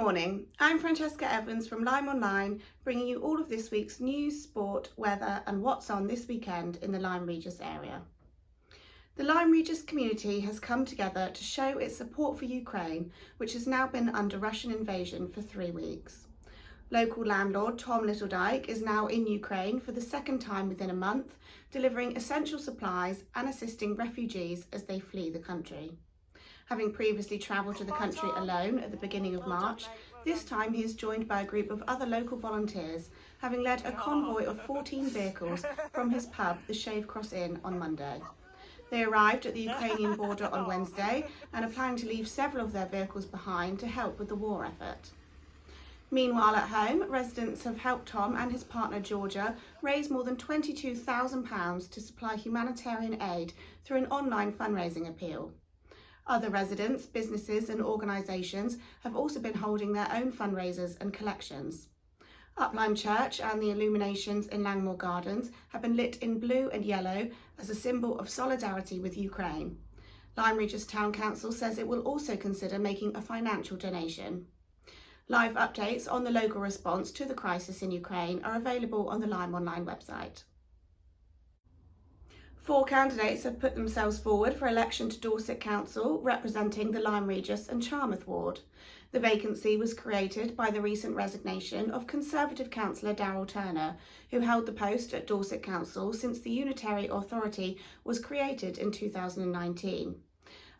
morning, I'm Francesca Evans from LymeOnline, bringing you all of this week's news, sport, weather and what's on this weekend in the Lyme Regis area. The Lyme Regis community has come together to show its support for Ukraine, which has now been under Russian invasion for 3 weeks. Local landlord Tom Littledyke is now in Ukraine for the second time within a month, delivering essential supplies and assisting refugees as they flee the country. Having previously travelled to the country alone at the beginning of March, this time he is joined by a group of other local volunteers, having led a convoy of 14 vehicles from his pub, the Shave Cross Inn, on Monday. They arrived at the Ukrainian border on Wednesday and are planning to leave several of their vehicles behind to help with the war effort. Meanwhile at home, residents have helped Tom and his partner Georgia raise more than £22,000 to supply humanitarian aid through an online fundraising appeal. Other residents, businesses and organisations have also been holding their own fundraisers and collections. Up Lyme Church and the illuminations in Langmoor Gardens have been lit in blue and yellow as a symbol of solidarity with Ukraine. Lyme Regis Town Council says it will also consider making a financial donation. Live updates on the local response to the crisis in Ukraine are available on the LymeOnline website. 4 candidates have put themselves forward for election to Dorset Council, representing the Lyme Regis and Charmouth ward. The vacancy was created by the recent resignation of Conservative councillor Darryl Turner, who held the post at Dorset Council since the unitary authority was created in 2019.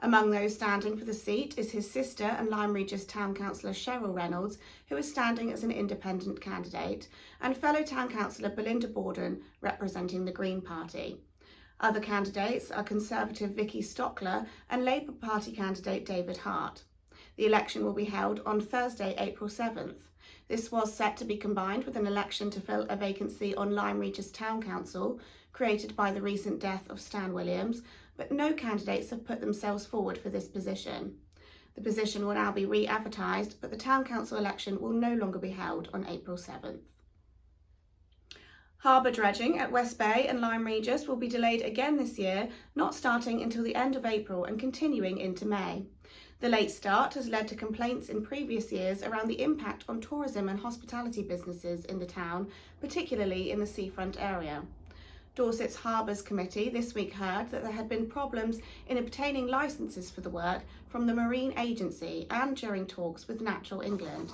Among those standing for the seat is his sister and Lyme Regis Town Councillor Cheryl Reynolds, who is standing as an independent candidate, and fellow Town Councillor Belinda Borden, representing the Green Party. Other candidates are Conservative Vicky Stockler and Labour Party candidate David Hart. The election will be held on Thursday, April 7th. This was set to be combined with an election to fill a vacancy on Lyme Regis Town Council, created by the recent death of Stan Williams, but no candidates have put themselves forward for this position. The position will now be re-advertised, but the Town Council election will no longer be held on April 7th. Harbour dredging at West Bay and Lyme Regis will be delayed again this year, not starting until the end of April and continuing into May. The late start has led to complaints in previous years around the impact on tourism and hospitality businesses in the town, particularly in the seafront area. Dorset's Harbours Committee this week heard that there had been problems in obtaining licences for the work from the Marine Agency and during talks with Natural England.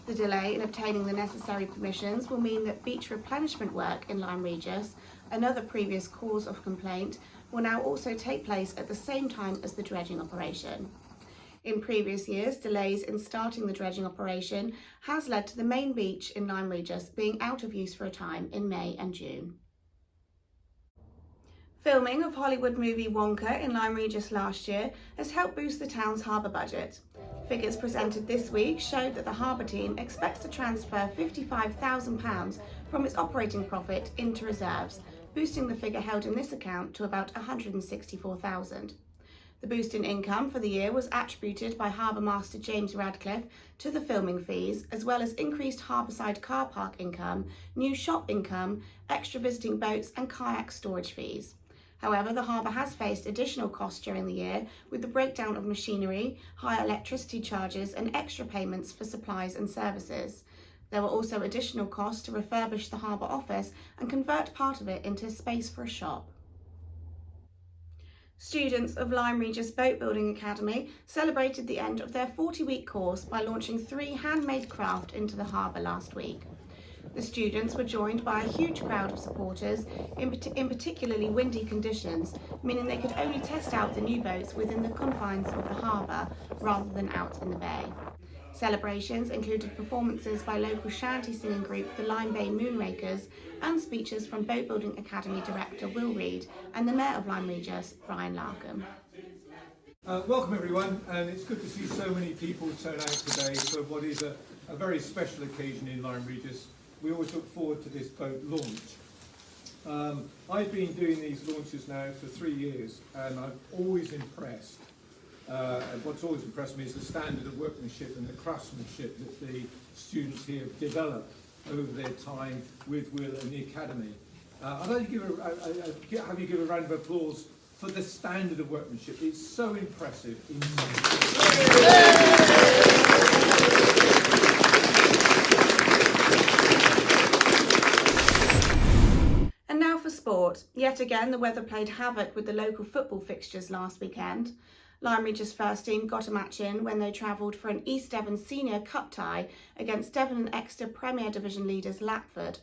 The delay in obtaining the necessary permissions will mean that beach replenishment work in Lyme Regis, another previous cause of complaint, will now also take place at the same time as the dredging operation. In previous years, delays in starting the dredging operation has led to the main beach in Lyme Regis being out of use for a time in May and June. Filming of Hollywood movie Wonka in Lyme Regis last year has helped boost the town's harbour budget. Figures presented this week showed that the harbour team expects to transfer £55,000 from its operating profit into reserves, boosting the figure held in this account to about £164,000. The boost in income for the year was attributed by Harbour Master James Radcliffe to the filming fees, as well as increased harbourside car park income, new shop income, extra visiting boats and kayak storage fees. However, the harbour has faced additional costs during the year with the breakdown of machinery, higher electricity charges and extra payments for supplies and services. There were also additional costs to refurbish the harbour office and convert part of it into space for a shop. Students of Lyme Regis Boat Building Academy celebrated the end of their 40-week course by launching 3 handmade craft into the harbour last week. The students were joined by a huge crowd of supporters in particularly windy conditions, meaning they could only test out the new boats within the confines of the harbour rather than out in the bay. Celebrations included performances by local shanty singing group the Lyme Bay Moonrakers and speeches from Boat Building Academy Director Will Reid and the Mayor of Lyme Regis, Brian Larkham. Welcome everyone, and it's good to see so many people turn out today for what is a very special occasion in Lyme Regis. We always look forward to this boat launch. I've been doing these launches now for 3 years, and I'm always impressed. What's always impressed me is the standard of workmanship and the craftsmanship that the students here have developed over their time with Will and the Academy. I'd like to have you give a round of applause for the standard of workmanship. It's so impressive. sport. Yet again, the weather played havoc with the local football fixtures last weekend. Lyme Regis' first team got a match in when they travelled for an East Devon Senior Cup tie against Devon and Exeter Premier Division leaders Lapford.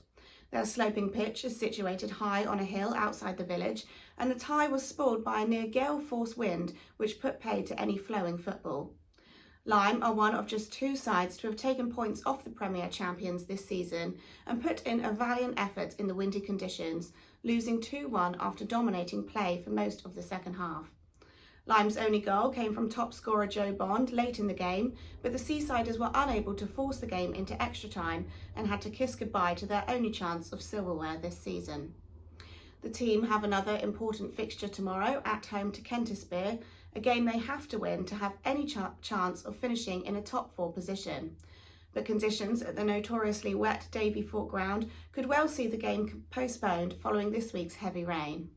Their sloping pitch is situated high on a hill outside the village, and the tie was spoiled by a near gale-force wind which put paid to any flowing football. Lyme are one of just 2 sides to have taken points off the Premier champions this season and put in a valiant effort in the windy conditions, losing 2-1 after dominating play for most of the second half. Lyme's only goal came from top scorer Joe Bond late in the game, but the Seasiders were unable to force the game into extra time and had to kiss goodbye to their only chance of silverware this season. The team have another important fixture tomorrow at home to Kentisbeere, a game they have to win to have any chance of finishing in a top 4 position. But conditions at the notoriously wet Davy Fort ground could well see the game postponed following this week's heavy rain.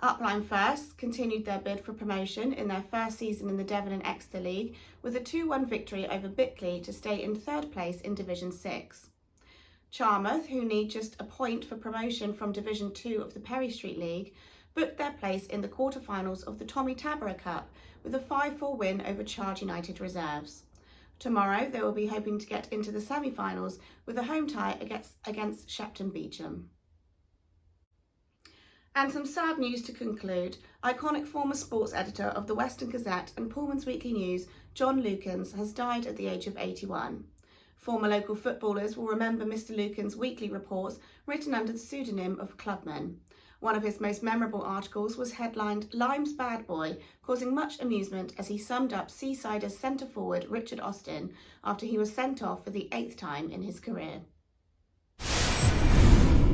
Up Lyme First continued their bid for promotion in their first season in the Devon and Exeter League with a 2-1 victory over Bickley to stay in 3rd place in Division 6. Charmouth, who need just a point for promotion from Division 2 of the Perry Street League, booked their place in the quarter-finals of the Tommy Tabarrow Cup with a 5-4 win over Charge United Reserves. Tomorrow they will be hoping to get into the semi-finals with a home tie against Shepton Beecham. And some sad news to conclude. Iconic former sports editor of the Western Gazette and Pullman's Weekly News, John Lukens, has died at the age of 81. Former local footballers will remember Mr. Lukens' weekly reports written under the pseudonym of Clubman. One of his most memorable articles was headlined "Lyme's Bad Boy," causing much amusement as he summed up Seasiders centre-forward Richard Austin after he was sent off for the 8th time in his career.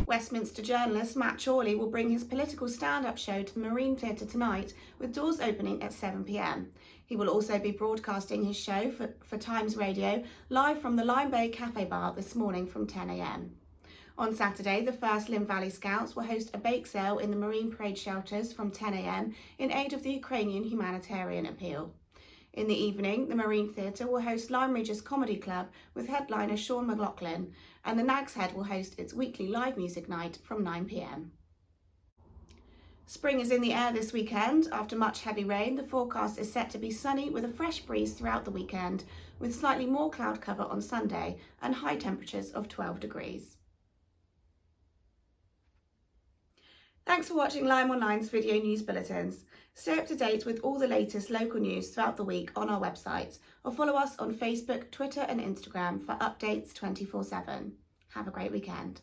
Westminster journalist Matt Chorley will bring his political stand-up show to the Marine Theatre tonight, with doors opening at 7 p.m. He will also be broadcasting his show for Times Radio live from the Lyme Bay Cafe Bar this morning from 10 a.m. On Saturday, the 1st Lymm Valley Scouts will host a bake sale in the Marine Parade shelters from 10 a.m. in aid of the Ukrainian humanitarian appeal. In the evening, the Marine Theatre will host Lyme Regis Comedy Club with headliner Sean McLaughlin, and the Nag's Head will host its weekly live music night from 9 p.m. Spring is in the air this weekend. After much heavy rain, the forecast is set to be sunny with a fresh breeze throughout the weekend, with slightly more cloud cover on Sunday and high temperatures of 12 degrees. Thanks for watching LymeOnline's video news bulletins. Stay up to date with all the latest local news throughout the week on our website, or follow us on Facebook, Twitter and Instagram for updates 24/7. Have a great weekend.